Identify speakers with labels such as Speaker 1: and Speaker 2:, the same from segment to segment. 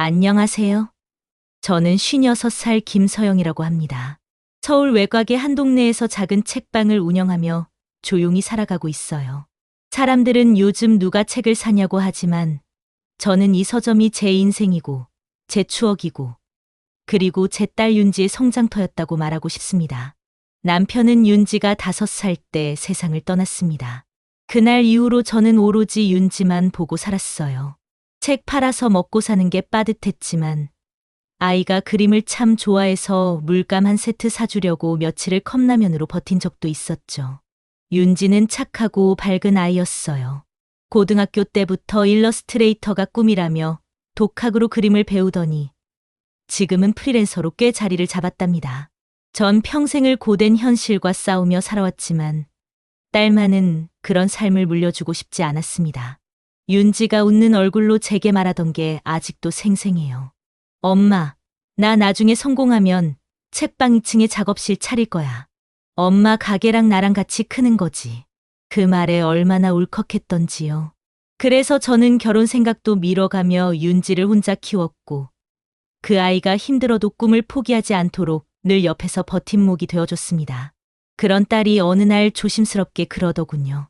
Speaker 1: 안녕하세요. 저는 56살 김서영이라고 합니다. 서울 외곽의 한 동네에서 작은 책방을 운영하며 조용히 살아가고 있어요. 사람들은 요즘 누가 책을 사냐고 하지만 저는 이 서점이 제 인생이고 제 추억이고 그리고 제 딸 윤지의 성장터였다고 말하고 싶습니다. 남편은 윤지가 5살 때 세상을 떠났습니다. 그날 이후로 저는 오로지 윤지만 보고 살았어요. 책 팔아서 먹고 사는 게 빠듯했지만 아이가 그림을 참 좋아해서 물감 한 세트 사주려고 며칠을 컵라면으로 버틴 적도 있었죠. 윤지는 착하고 밝은 아이였어요. 고등학교 때부터 일러스트레이터가 꿈이라며 독학으로 그림을 배우더니 지금은 프리랜서로 꽤 자리를 잡았답니다. 전 평생을 고된 현실과 싸우며 살아왔지만 딸만은 그런 삶을 물려주고 싶지 않았습니다. 윤지가 웃는 얼굴로 제게 말하던 게 아직도 생생해요. 엄마, 나 나중에 성공하면 책방 2층에 작업실 차릴 거야. 엄마 가게랑 나랑 같이 크는 거지. 그 말에 얼마나 울컥했던지요. 그래서 저는 결혼 생각도 미뤄가며 윤지를 혼자 키웠고 그 아이가 힘들어도 꿈을 포기하지 않도록 늘 옆에서 버팀목이 되어줬습니다. 그런 딸이 어느 날 조심스럽게 그러더군요.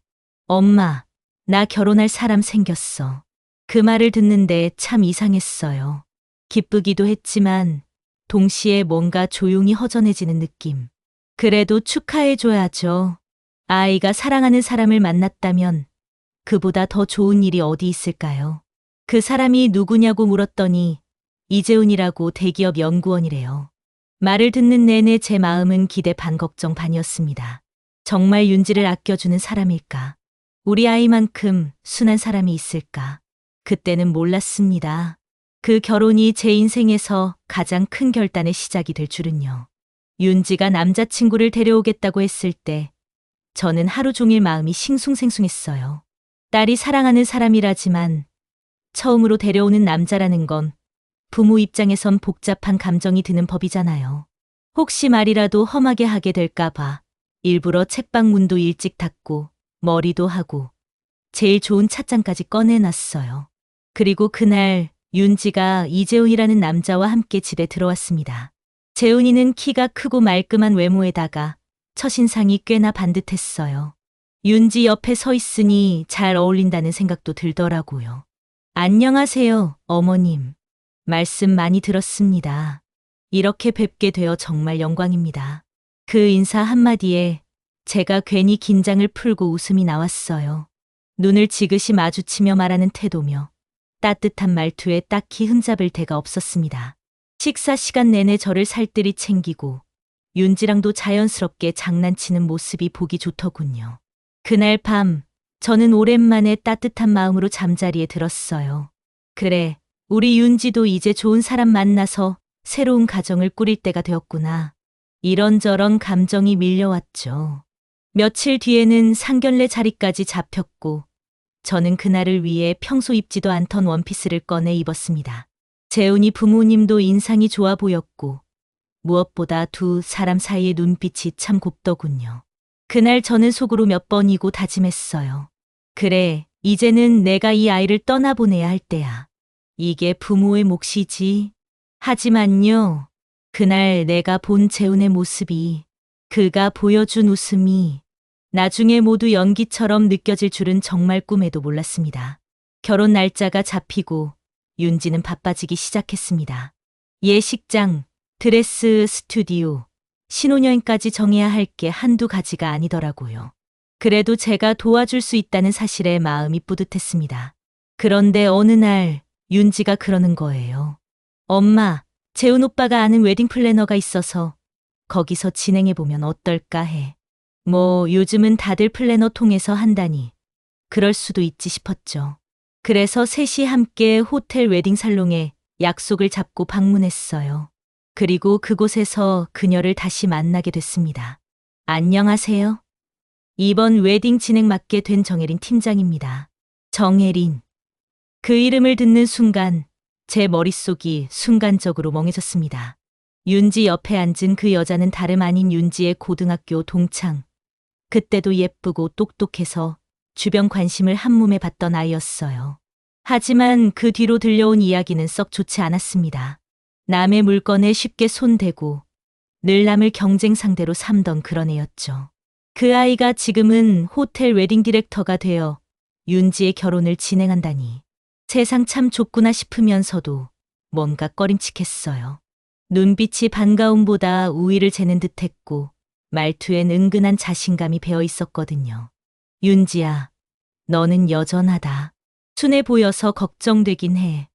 Speaker 1: 엄마, 나 결혼할 사람 생겼어. 그 말을 듣는데 참 이상했어요. 기쁘기도 했지만 동시에 뭔가 조용히 허전해지는 느낌. 그래도 축하해줘야죠. 아이가 사랑하는 사람을 만났다면 그보다 더 좋은 일이 어디 있을까요? 그 사람이 누구냐고 물었더니 이재훈이라고 대기업 연구원이래요. 말을 듣는 내내 제 마음은 기대 반 걱정 반이었습니다. 정말 윤지를 아껴주는 사람일까? 우리 아이만큼 순한 사람이 있을까? 그때는 몰랐습니다. 그 결혼이 제 인생에서 가장 큰 결단의 시작이 될 줄은요. 윤지가 남자친구를 데려오겠다고 했을 때 저는 하루 종일 마음이 싱숭생숭했어요. 딸이 사랑하는 사람이라지만 처음으로 데려오는 남자라는 건 부모 입장에선 복잡한 감정이 드는 법이잖아요. 혹시 말이라도 험하게 하게 될까봐 일부러 책방 문도 일찍 닫고 머리도 하고 제일 좋은 찻잔까지 꺼내놨어요. 그리고 그날 윤지가 이재훈이라는 남자와 함께 집에 들어왔습니다. 재훈이는 키가 크고 말끔한 외모에다가 첫인상이 꽤나 반듯했어요. 윤지 옆에 서 있으니 잘 어울린다는 생각도 들더라고요. 안녕하세요, 어머님. 말씀 많이 들었습니다. 이렇게 뵙게 되어 정말 영광입니다. 그 인사 한마디에 제가 괜히 긴장을 풀고 웃음이 나왔어요. 눈을 지그시 마주치며 말하는 태도며 따뜻한 말투에 딱히 흠잡을 데가 없었습니다. 식사 시간 내내 저를 살뜰히 챙기고 윤지랑도 자연스럽게 장난치는 모습이 보기 좋더군요. 그날 밤 저는 오랜만에 따뜻한 마음으로 잠자리에 들었어요. 그래, 우리 윤지도 이제 좋은 사람 만나서 새로운 가정을 꾸릴 때가 되었구나. 이런저런 감정이 밀려왔죠. 며칠 뒤에는 상견례 자리까지 잡혔고 저는 그날을 위해 평소 입지도 않던 원피스를 꺼내 입었습니다. 재훈이 부모님도 인상이 좋아 보였고 무엇보다 두 사람 사이의 눈빛이 참 곱더군요. 그날 저는 속으로 몇 번이고 다짐했어요. 그래, 이제는 내가 이 아이를 떠나보내야 할 때야. 이게 부모의 몫이지. 하지만요, 그날 내가 본 재훈의 모습이, 그가 보여준 웃음이 나중에 모두 연기처럼 느껴질 줄은 정말 꿈에도 몰랐습니다. 결혼 날짜가 잡히고 윤지는 바빠지기 시작했습니다. 예식장, 드레스 스튜디오, 신혼여행까지 정해야 할 게 한두 가지가 아니더라고요. 그래도 제가 도와줄 수 있다는 사실에 마음이 뿌듯했습니다. 그런데 어느 날 윤지가 그러는 거예요. 엄마, 재훈 오빠가 아는 웨딩 플래너가 있어서 거기서 진행해보면 어떨까 해. 뭐 요즘은 다들 플래너 통해서 한다니 그럴 수도 있지 싶었죠. 그래서 셋이 함께 호텔 웨딩 살롱에 약속을 잡고 방문했어요. 그리고 그곳에서 그녀를 다시 만나게 됐습니다. 안녕하세요. 이번 웨딩 진행 맡게 된 정혜린 팀장입니다. 정혜린. 그 이름을 듣는 순간 제 머릿속이 순간적으로 멍해졌습니다. 윤지 옆에 앉은 그 여자는 다름 아닌 윤지의 고등학교 동창. 그때도 예쁘고 똑똑해서 주변 관심을 한몸에 받던 아이였어요. 하지만 그 뒤로 들려온 이야기는 썩 좋지 않았습니다. 남의 물건에 쉽게 손대고 늘 남을 경쟁 상대로 삼던 그런 애였죠. 그 아이가 지금은 호텔 웨딩 디렉터가 되어 윤지의 결혼을 진행한다니 세상 참 좁구나 싶으면서도 뭔가 꺼림칙했어요. 눈빛이 반가움보다 우위를 재는 듯했고 말투엔 은근한 자신감이 배어 있었거든요. 윤지야, 너는 여전하다. 순해 보여서 걱정되긴 해.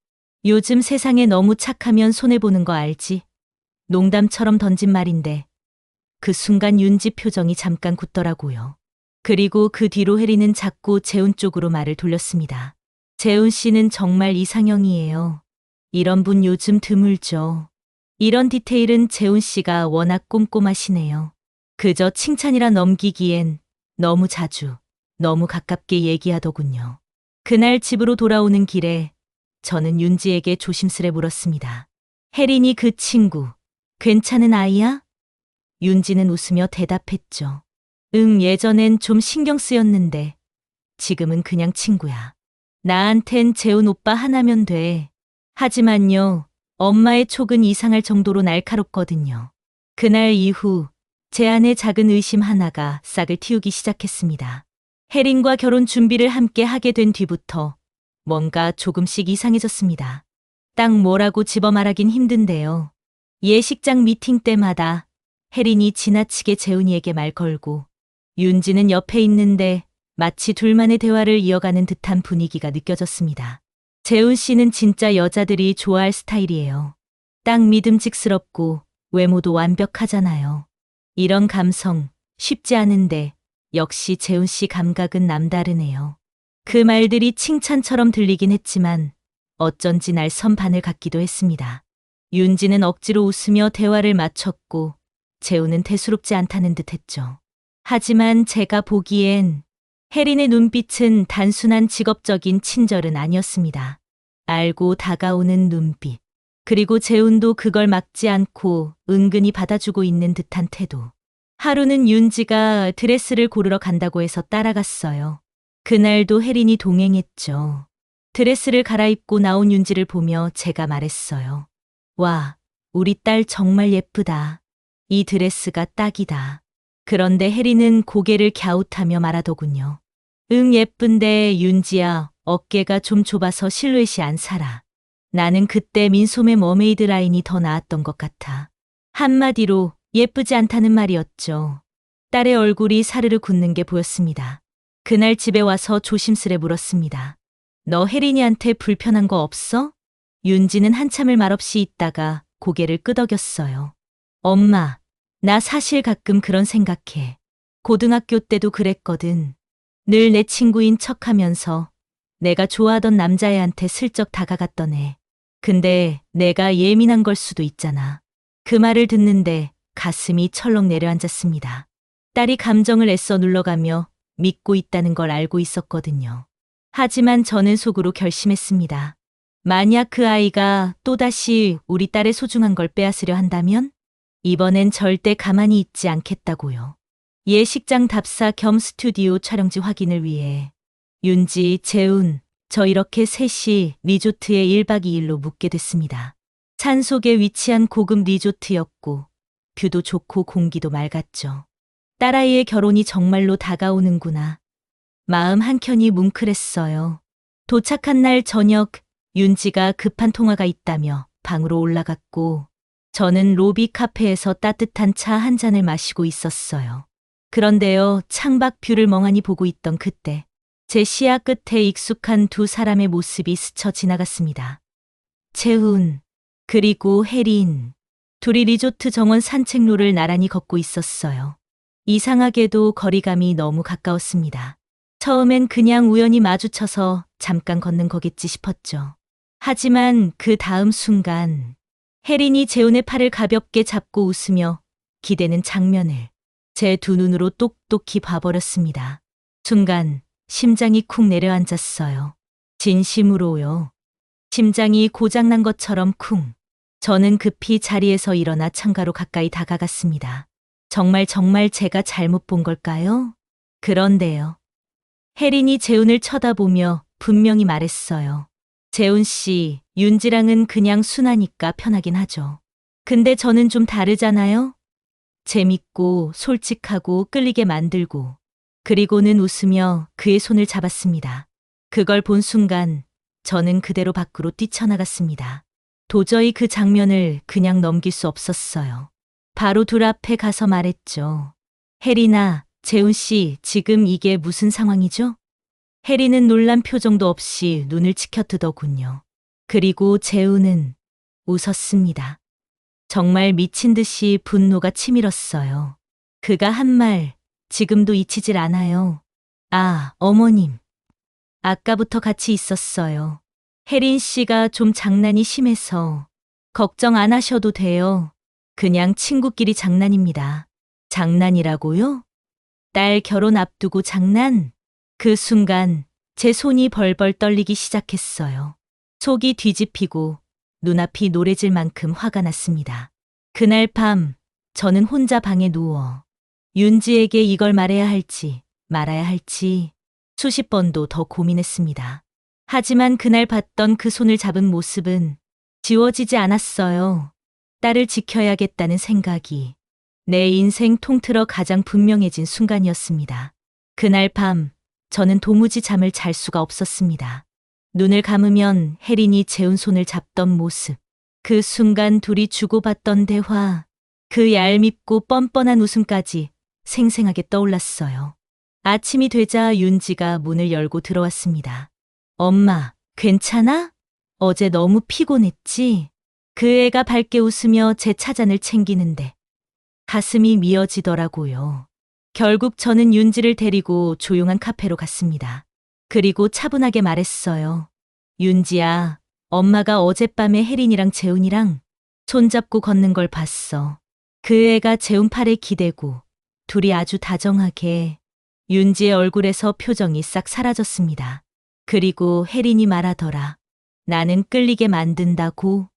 Speaker 1: 요즘 세상에 너무 착하면 손해보는 거 알지? 농담처럼 던진 말인데 그 순간 윤지 표정이 잠깐 굳더라고요. 그리고 그 뒤로 혜리는 자꾸 재훈 쪽으로 말을 돌렸습니다. 재훈 씨는 정말 이상형이에요. 이런 분 요즘 드물죠. 이런 디테일은 재훈 씨가 워낙 꼼꼼하시네요. 그저 칭찬이라 넘기기엔 너무 자주, 너무 가깝게 얘기하더군요. 그날 집으로 돌아오는 길에 저는 윤지에게 조심스레 물었습니다. 혜린이 그 친구, 괜찮은 아이야? 윤지는 웃으며 대답했죠. 응, 예전엔 좀 신경 쓰였는데 지금은 그냥 친구야. 나한텐 재훈 오빠 하나면 돼. 하지만요, 엄마의 촉은 이상할 정도로 날카롭거든요. 그날 이후 제 안에 작은 의심 하나가 싹을 틔우기 시작했습니다. 혜린과 결혼 준비를 함께 하게 된 뒤부터 뭔가 조금씩 이상해졌습니다. 딱 뭐라고 집어 말하긴 힘든데요. 예식장 미팅 때마다 혜린이 지나치게 재훈이에게 말 걸고 윤지는 옆에 있는데 마치 둘만의 대화를 이어가는 듯한 분위기가 느껴졌습니다. 재훈 씨는 진짜 여자들이 좋아할 스타일이에요. 딱 믿음직스럽고 외모도 완벽하잖아요. 이런 감성 쉽지 않은데 역시 재훈 씨 감각은 남다르네요. 그 말들이 칭찬처럼 들리긴 했지만 어쩐지 날 선반을 갖기도 했습니다. 윤지는 억지로 웃으며 대화를 마쳤고 재훈은 대수롭지 않다는 듯 했죠. 하지만 제가 보기엔 혜린의 눈빛은 단순한 직업적인 친절은 아니었습니다. 알고 다가오는 눈빛. 그리고 재훈도 그걸 막지 않고 은근히 받아주고 있는 듯한 태도. 하루는 윤지가 드레스를 고르러 간다고 해서 따라갔어요. 그날도 혜린이 동행했죠. 드레스를 갈아입고 나온 윤지를 보며 제가 말했어요. 와, 우리 딸 정말 예쁘다. 이 드레스가 딱이다. 그런데 혜린은 고개를 갸웃하며 말하더군요. 응, 예쁜데 윤지야, 어깨가 좀 좁아서 실루엣이 안 살아. 나는 그때 민소매 머메이드 라인이 더 나았던 것 같아. 한마디로 예쁘지 않다는 말이었죠. 딸의 얼굴이 사르르 굳는 게 보였습니다. 그날 집에 와서 조심스레 물었습니다. 너 혜린이한테 불편한 거 없어? 윤지는 한참을 말없이 있다가 고개를 끄덕였어요. 엄마, 나 사실 가끔 그런 생각해. 고등학교 때도 그랬거든. 늘 내 친구인 척하면서 내가 좋아하던 남자애한테 슬쩍 다가갔던 애. 근데 내가 예민한 걸 수도 있잖아. 그 말을 듣는데 가슴이 철렁 내려앉았습니다. 딸이 감정을 애써 눌러가며 믿고 있다는 걸 알고 있었거든요. 하지만 저는 속으로 결심했습니다. 만약 그 아이가 또다시 우리 딸의 소중한 걸 빼앗으려 한다면 이번엔 절대 가만히 있지 않겠다고요. 예식장 답사 겸 스튜디오 촬영지 확인을 위해 윤지, 재훈, 저 이렇게 셋이 리조트에 1박 2일로 묵게 됐습니다. 산속에 위치한 고급 리조트였고 뷰도 좋고 공기도 맑았죠. 딸아이의 결혼이 정말로 다가오는구나. 마음 한켠이 뭉클했어요. 도착한 날 저녁 윤지가 급한 통화가 있다며 방으로 올라갔고 저는 로비 카페에서 따뜻한 차 한 잔을 마시고 있었어요. 그런데요, 창밖 뷰를 멍하니 보고 있던 그때 제 시야 끝에 익숙한 두 사람의 모습이 스쳐 지나갔습니다. 재훈, 그리고 혜린. 둘이 리조트 정원 산책로를 나란히 걷고 있었어요. 이상하게도 거리감이 너무 가까웠습니다. 처음엔 그냥 우연히 마주쳐서 잠깐 걷는 거겠지 싶었죠. 하지만 그 다음 순간 혜린이 재훈의 팔을 가볍게 잡고 웃으며 기대는 장면을 제 두 눈으로 똑똑히 봐버렸습니다. 순간 심장이 쿵 내려앉았어요. 진심으로요. 심장이 고장난 것처럼 쿵. 저는 급히 자리에서 일어나 창가로 가까이 다가갔습니다. 정말 제가 잘못 본 걸까요? 그런데요. 혜린이 재훈을 쳐다보며 분명히 말했어요. 재훈 씨, 윤지랑은 그냥 순하니까 편하긴 하죠. 근데 저는 좀 다르잖아요? 재밌고 솔직하고 끌리게 만들고 그리고는 웃으며 그의 손을 잡았습니다. 그걸 본 순간 저는 그대로 밖으로 뛰쳐나갔습니다. 도저히 그 장면을 그냥 넘길 수 없었어요. 바로 둘 앞에 가서 말했죠. 혜리나, 재훈 씨, 지금 이게 무슨 상황이죠? 혜리는 놀란 표정도 없이 눈을 치켜뜨더군요. 그리고 재훈은 웃었습니다. 정말 미친 듯이 분노가 치밀었어요. 그가 한 말, 지금도 잊히질 않아요. 아, 어머님. 아까부터 같이 있었어요. 혜린 씨가 좀 장난이 심해서 걱정 안 하셔도 돼요. 그냥 친구끼리 장난입니다. 장난이라고요? 딸 결혼 앞두고 장난? 그 순간 제 손이 벌벌 떨리기 시작했어요. 속이 뒤집히고 눈앞이 노래질 만큼 화가 났습니다. 그날 밤 저는 혼자 방에 누워 윤지에게 이걸 말해야 할지 말아야 할지 수십 번도 더 고민했습니다. 하지만 그날 봤던 그 손을 잡은 모습은 지워지지 않았어요. 딸을 지켜야겠다는 생각이 내 인생 통틀어 가장 분명해진 순간이었습니다. 그날 밤 저는 도무지 잠을 잘 수가 없었습니다. 눈을 감으면 혜린이 재훈 손을 잡던 모습, 그 순간 둘이 주고받던 대화, 그 얄밉고 뻔뻔한 웃음까지 생생하게 떠올랐어요. 아침이 되자 윤지가 문을 열고 들어왔습니다. 엄마, 괜찮아? 어제 너무 피곤했지? 그 애가 밝게 웃으며 제 차잔을 챙기는데 가슴이 미어지더라고요. 결국 저는 윤지를 데리고 조용한 카페로 갔습니다. 그리고 차분하게 말했어요. 윤지야, 엄마가 어젯밤에 혜린이랑 재훈이랑 손잡고 걷는 걸 봤어. 그 애가 재훈 팔에 기대고 둘이 아주 다정하게. 윤지의 얼굴에서 표정이 싹 사라졌습니다. 그리고 혜린이 말하더라. 나는 끌리게 만든다고.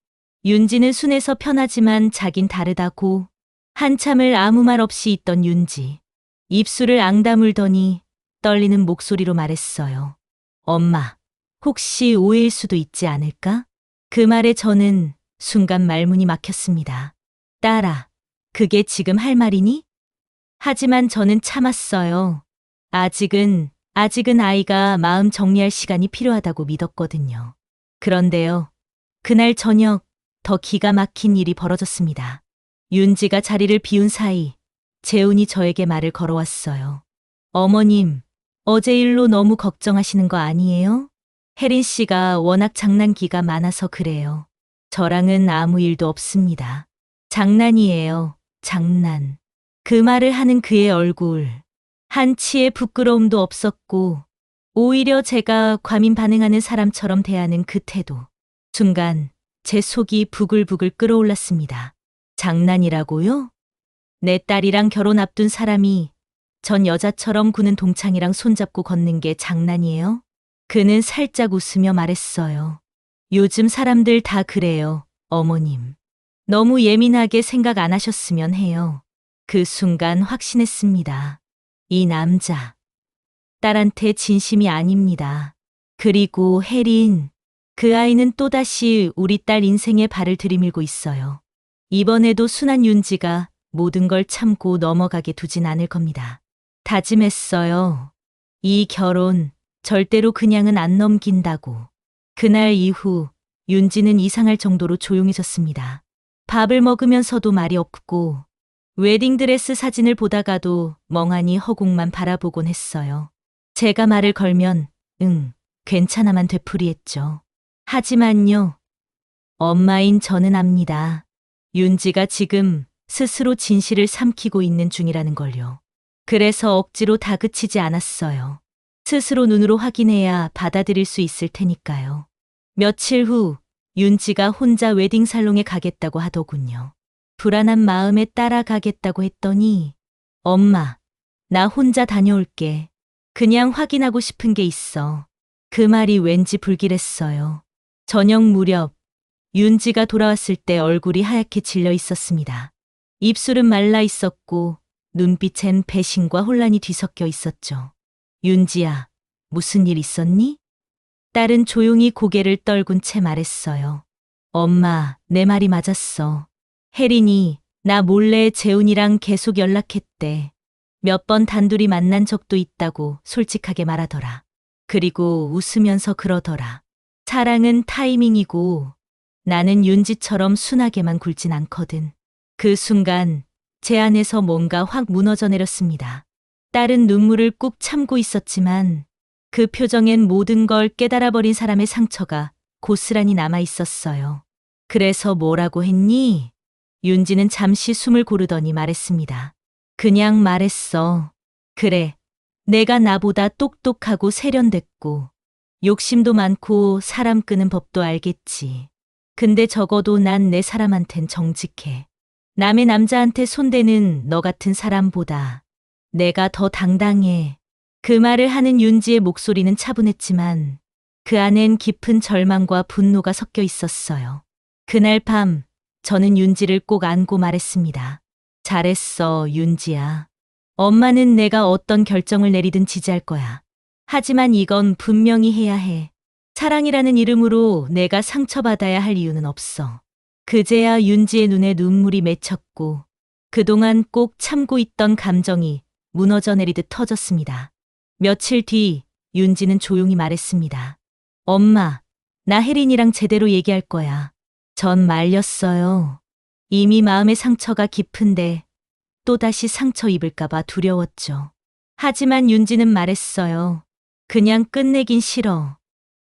Speaker 1: 윤지는 순해서 편하지만 자긴 다르다고. 한참을 아무 말 없이 있던 윤지. 입술을 앙다물더니 떨리는 목소리로 말했어요. 엄마, 혹시 오해일 수도 있지 않을까? 그 말에 저는 순간 말문이 막혔습니다. 딸아, 그게 지금 할 말이니? 하지만 저는 참았어요. 아직은 아이가 마음 정리할 시간이 필요하다고 믿었거든요. 그런데요, 그날 저녁 더 기가 막힌 일이 벌어졌습니다. 윤지가 자리를 비운 사이 재훈이 저에게 말을 걸어왔어요. 어머님, 어제 일로 너무 걱정하시는 거 아니에요? 혜린 씨가 워낙 장난기가 많아서 그래요. 저랑은 아무 일도 없습니다. 장난이에요, 장난. 그 말을 하는 그의 얼굴. 한치의 부끄러움도 없었고, 오히려 제가 과민 반응하는 사람처럼 대하는 그 태도. 순간 제 속이 부글부글 끓어올랐습니다. 장난이라고요? 내 딸이랑 결혼 앞둔 사람이 전 여자처럼 구는 동창이랑 손잡고 걷는 게 장난이에요? 그는 살짝 웃으며 말했어요. 요즘 사람들 다 그래요, 어머님. 너무 예민하게 생각 안 하셨으면 해요. 그 순간 확신했습니다. 이 남자, 딸한테 진심이 아닙니다. 그리고 혜린, 그 아이는 또다시 우리 딸 인생에 발을 들이밀고 있어요. 이번에도 순한 윤지가 모든 걸 참고 넘어가게 두진 않을 겁니다. 다짐했어요. 이 결혼 절대로 그냥은 안 넘긴다고. 그날 이후 윤지는 이상할 정도로 조용해졌습니다. 밥을 먹으면서도 말이 없고 웨딩드레스 사진을 보다가도 멍하니 허공만 바라보곤 했어요. 제가 말을 걸면 응, 괜찮아만 되풀이했죠. 하지만요, 엄마인 저는 압니다. 윤지가 지금 스스로 진실을 삼키고 있는 중이라는 걸요. 그래서 억지로 다그치지 않았어요. 스스로 눈으로 확인해야 받아들일 수 있을 테니까요. 며칠 후 윤지가 혼자 웨딩살롱에 가겠다고 하더군요. 불안한 마음에 따라가겠다고 했더니 엄마, 나 혼자 다녀올게. 그냥 확인하고 싶은 게 있어. 그 말이 왠지 불길했어요. 저녁 무렵 윤지가 돌아왔을 때 얼굴이 하얗게 질려 있었습니다. 입술은 말라 있었고 눈빛엔 배신과 혼란이 뒤섞여 있었죠. 윤지야, 무슨 일 있었니? 딸은 조용히 고개를 떨군 채 말했어요. 엄마, 내 말이 맞았어. 혜린이 나 몰래 재훈이랑 계속 연락했대. 몇 번 단둘이 만난 적도 있다고 솔직하게 말하더라. 그리고 웃으면서 그러더라. 사랑은 타이밍이고 나는 윤지처럼 순하게만 굴진 않거든. 그 순간 제 안에서 뭔가 확 무너져 내렸습니다. 딸은 눈물을 꾹 참고 있었지만 그 표정엔 모든 걸 깨달아버린 사람의 상처가 고스란히 남아 있었어요. 그래서 뭐라고 했니? 윤지는 잠시 숨을 고르더니 말했습니다. 그냥 말했어. 그래, 내가 나보다 똑똑하고 세련됐고 욕심도 많고 사람 끄는 법도 알겠지. 근데 적어도 난 내 사람한텐 정직해. 남의 남자한테 손대는 너 같은 사람보다 내가 더 당당해. 그 말을 하는 윤지의 목소리는 차분했지만 그 안엔 깊은 절망과 분노가 섞여 있었어요. 그날 밤 저는 윤지를 꼭 안고 말했습니다. 잘했어, 윤지야. 엄마는 내가 어떤 결정을 내리든 지지할 거야. 하지만 이건 분명히 해야 해. 사랑이라는 이름으로 내가 상처받아야 할 이유는 없어. 그제야 윤지의 눈에 눈물이 맺혔고 그동안 꼭 참고 있던 감정이 무너져 내리듯 터졌습니다. 며칠 뒤 윤지는 조용히 말했습니다. 엄마, 나 혜린이랑 제대로 얘기할 거야. 전 말렸어요. 이미 마음의 상처가 깊은데 또다시 상처 입을까봐 두려웠죠. 하지만 윤지는 말했어요. 그냥 끝내긴 싫어.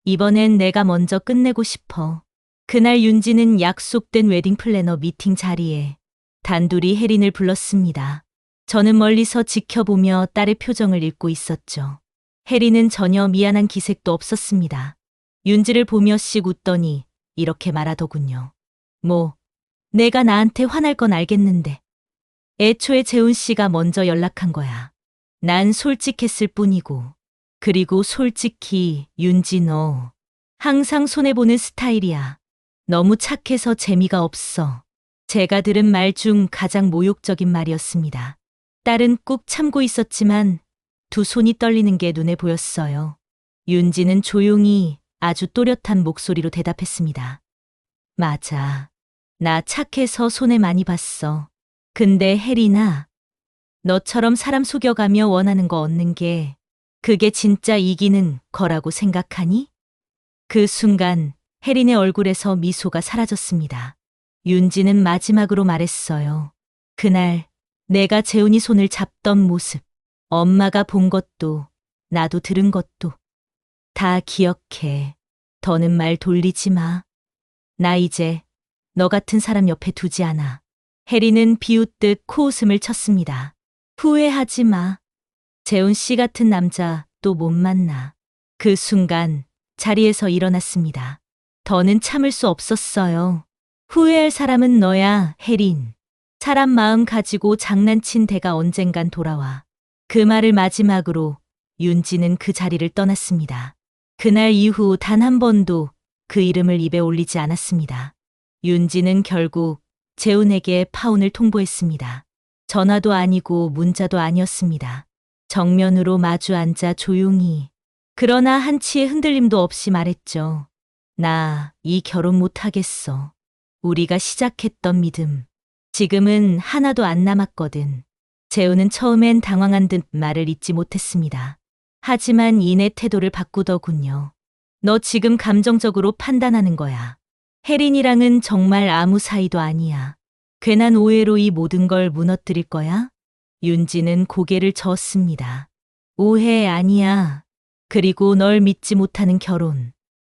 Speaker 1: 이번엔 내가 먼저 끝내고 싶어. 그날 윤지는 약속된 웨딩 플래너 미팅 자리에 단둘이 혜린을 불렀습니다. 저는 멀리서 지켜보며 딸의 표정을 읽고 있었죠. 혜린은 전혀 미안한 기색도 없었습니다. 윤지를 보며씩 웃더니 이렇게 말하더군요. 뭐, 내가 나한테 화날 건 알겠는데. 애초에 재훈 씨가 먼저 연락한 거야. 난 솔직했을 뿐이고. 그리고 솔직히 윤지 너 항상 손해보는 스타일이야. 너무 착해서 재미가 없어. 제가 들은 말 중 가장 모욕적인 말이었습니다. 딸은 꾹 참고 있었지만 두 손이 떨리는 게 눈에 보였어요. 윤지는 조용히 아주 또렷한 목소리로 대답했습니다. 맞아. 나 착해서 손해 많이 봤어. 근데 혜린아, 너처럼 사람 속여가며 원하는 거 얻는 게 그게 진짜 이기는 거라고 생각하니? 그 순간 혜린의 얼굴에서 미소가 사라졌습니다. 윤지는 마지막으로 말했어요. 그날 내가 재훈이 손을 잡던 모습, 엄마가 본 것도 나도 들은 것도 다 기억해. 더는 말 돌리지 마. 나 이제 너 같은 사람 옆에 두지 않아. 혜린은 비웃듯 코웃음을 쳤습니다. 후회하지 마. 재훈 씨 같은 남자 또 못 만나. 그 순간 자리에서 일어났습니다. 더는 참을 수 없었어요. 후회할 사람은 너야, 혜린. 사람 마음 가지고 장난친 대가 언젠간 돌아와. 그 말을 마지막으로 윤지는 그 자리를 떠났습니다. 그날 이후 단 한 번도 그 이름을 입에 올리지 않았습니다. 윤지는 결국 재훈에게 파혼을 통보했습니다. 전화도 아니고 문자도 아니었습니다. 정면으로 마주 앉아 조용히, 그러나 한치의 흔들림도 없이 말했죠. 나 이 결혼 못하겠어. 우리가 시작했던 믿음. 지금은 하나도 안 남았거든. 재훈은 처음엔 당황한 듯 말을 잇지 못했습니다. 하지만 이내 태도를 바꾸더군요. 너 지금 감정적으로 판단하는 거야. 혜린이랑은 정말 아무 사이도 아니야. 괜한 오해로 이 모든 걸 무너뜨릴 거야? 윤지는 고개를 저었습니다. 오해 아니야. 그리고 널 믿지 못하는 결혼.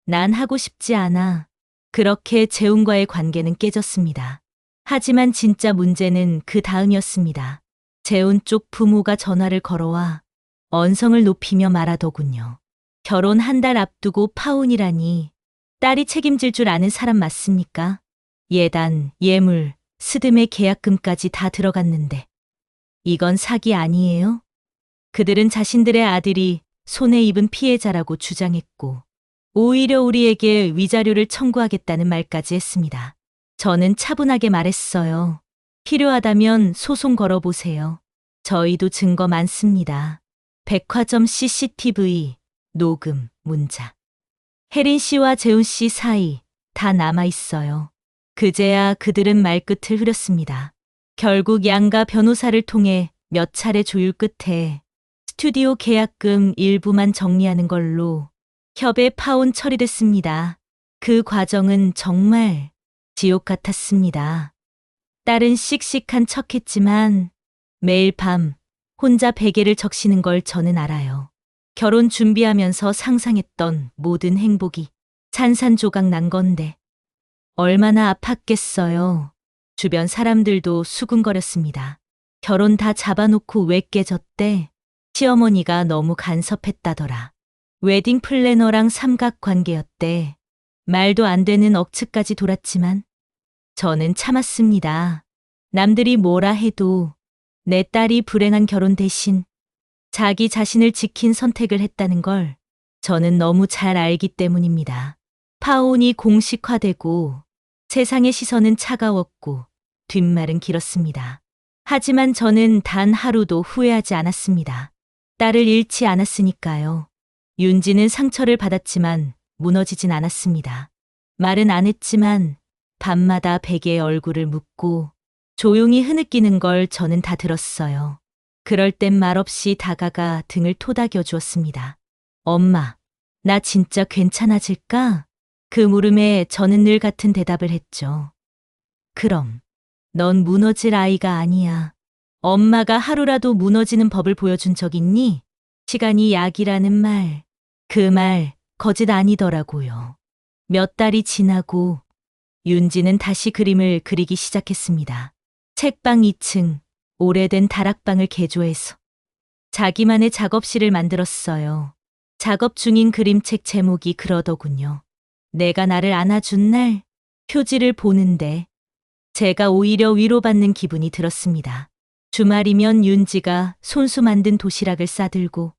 Speaker 1: 난 하고 싶지 않아. 그렇게 재훈과의 관계는 깨졌습니다. 하지만 진짜 문제는 그 다음이었습니다. 재훈 쪽 부모가 전화를 걸어와 언성을 높이며 말하더군요. 결혼 한 달 앞두고 파혼이라니. 딸이 책임질 줄 아는 사람 맞습니까? 예단, 예물, 스드메 계약금까지 다 들어갔는데. 이건 사기 아니에요? 그들은 자신들의 아들이 손해 입은 피해자라고 주장했고 오히려 우리에게 위자료를 청구하겠다는 말까지 했습니다. 저는 차분하게 말했어요. 필요하다면 소송 걸어보세요. 저희도 증거 많습니다. 백화점 CCTV, 녹음, 문자. 혜린 씨와 재훈 씨 사이 다 남아 있어요. 그제야 그들은 말끝을 흐렸습니다. 결국 양가 변호사를 통해 몇 차례 조율 끝에 스튜디오 계약금 일부만 정리하는 걸로 협의 파혼 처리됐습니다. 그 과정은 정말 지옥 같았습니다. 딸은 씩씩한 척했지만 매일 밤 혼자 베개를 적시는 걸 저는 알아요. 결혼 준비하면서 상상했던 모든 행복이 산산조각 난 건데 얼마나 아팠겠어요. 주변 사람들도 수군거렸습니다. 결혼 다 잡아놓고 왜 깨졌대? 시어머니가 너무 간섭했다더라. 웨딩 플래너랑 삼각관계였대. 말도 안 되는 억측까지 돌았지만 저는 참았습니다. 남들이 뭐라 해도 내 딸이 불행한 결혼 대신 자기 자신을 지킨 선택을 했다는 걸 저는 너무 잘 알기 때문입니다. 파혼이 공식화되고 세상의 시선은 차가웠고 뒷말은 길었습니다. 하지만 저는 단 하루도 후회하지 않았습니다. 딸을 잃지 않았으니까요. 윤지는 상처를 받았지만 무너지진 않았습니다. 말은 안 했지만 밤마다 베개에 얼굴을 묻고 조용히 흐느끼는 걸 저는 다 들었어요. 그럴 땐 말없이 다가가 등을 토닥여 주었습니다. 엄마, 나 진짜 괜찮아질까? 그 물음에 저는 늘 같은 대답을 했죠. 그럼, 넌 무너질 아이가 아니야. 엄마가 하루라도 무너지는 법을 보여준 적 있니? 시간이 약이라는 말, 그 말 거짓 아니더라고요. 몇 달이 지나고 윤지는 다시 그림을 그리기 시작했습니다. 책방 2층, 오래된 다락방을 개조해서 자기만의 작업실을 만들었어요. 작업 중인 그림책 제목이 그러더군요. 내가 나를 안아준 날, 표지를 보는데 제가 오히려 위로받는 기분이 들었습니다. 주말이면 윤지가 손수 만든 도시락을 싸들고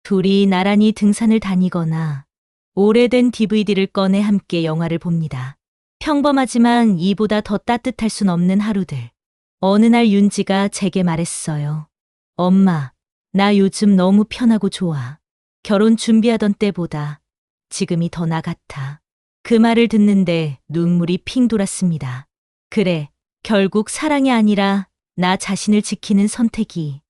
Speaker 1: 둘이 나란히 등산을 다니거나 오래된 DVD를 꺼내 함께 영화를 봅니다. 평범하지만 이보다 더 따뜻할 순 없는 하루들. 어느 날 윤지가 제게 말했어요. 엄마, 나 요즘 너무 편하고 좋아. 결혼 준비하던 때보다 지금이 더 나 같아. 그 말을 듣는데 눈물이 핑 돌았습니다. 그래, 결국 사랑이 아니라 나 자신을 지키는 선택이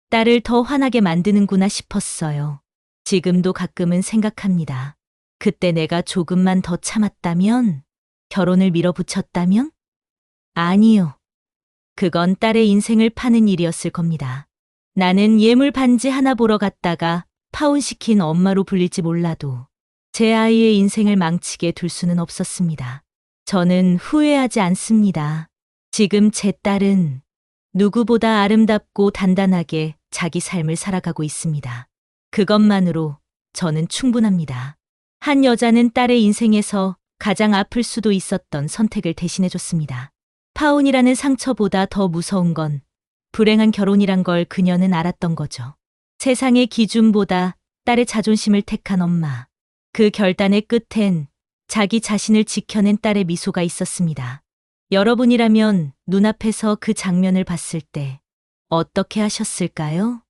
Speaker 1: 딸을 더 화나게 만드는구나 싶었어요. 지금도 가끔은 생각합니다. 그때 내가 조금만 더 참았다면? 결혼을 밀어붙였다면? 아니요. 그건 딸의 인생을 파는 일이었을 겁니다. 나는 예물 반지 하나 보러 갔다가 파혼시킨 엄마로 불릴지 몰라도 제 아이의 인생을 망치게 둘 수는 없었습니다. 저는 후회하지 않습니다. 지금 제 딸은 누구보다 아름답고 단단하게 자기 삶을 살아가고 있습니다. 그것만으로 저는 충분합니다. 한 여자는 딸의 인생에서 가장 아플 수도 있었던 선택을 대신해줬습니다. 파혼이라는 상처보다 더 무서운 건 불행한 결혼이란 걸 그녀는 알았던 거죠. 세상의 기준보다 딸의 자존심을 택한 엄마. 그 결단의 끝엔 자기 자신을 지켜낸 딸의 미소가 있었습니다. 여러분이라면 눈앞에서 그 장면을 봤을 때 어떻게 하셨을까요?